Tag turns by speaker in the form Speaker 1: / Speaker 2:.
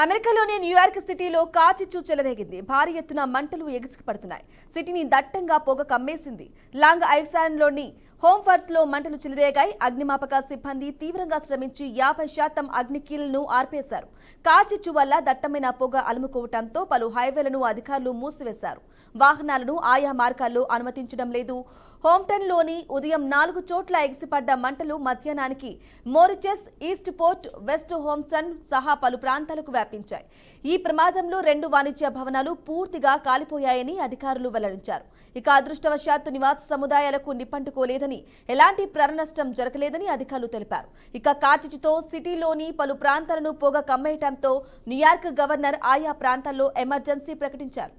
Speaker 1: అమెరికాలోని న్యూయార్క్ సిటీలో కాచిచ్చు చెలరేగింది. భారీ ఎత్తున మంటలు ఎగిసిపడుతున్నాయి. సిటీని దట్టంగా పొగ కమ్మేసింది. లాంగ్ ఐలాండ్లోని హోమ్ఫర్డ్స్ లో మంటలు చెలరేగాయి. అగ్నిమాపక సిబ్బంది తీవ్రంగా శ్రమించి 50% అగ్నికీలను ఆర్పేశారు. కాచిచ్చు వల్ల దట్టమైన పొగ అలుముకోవడంతో పలు హైవేలను అధికారులు మూసివేశారు. వాహనాలను ఆయా మార్గాల్లో అనుమతించడం లేదు. హోమ్టన్లోని ఉదయం 4 చోట్ల ఎగిసిపడ్డ మంటలు మధ్యాహ్నానికి మోరిచెస్, ఈస్ట్ పోర్ట్, వెస్ట్ హోమ్సన్ సహా పలు ప్రాంతాలకు వ్యాపించాయి. ఈ ప్రమాదంలో 2 వాణిజ్య భవనాలు పూర్తిగా కాలిపోయాయని అధికారులు వెల్లడించారు. ఇక అదృష్టవశాత్తు నివాస సముదాయాలకు నిప్పంటుకోలేదని, ఎలాంటి ప్రాణనష్టం జరగలేదని అధికారులు తెలిపారు. ఇక కాచిచ్చుతో సిటీలోని పలు ప్రాంతాలను పొగ కమ్మేయడంతో న్యూయార్క్ గవర్నర్ ఆయా ప్రాంతాల్లో ఎమర్జెన్సీ ప్రకటించారు.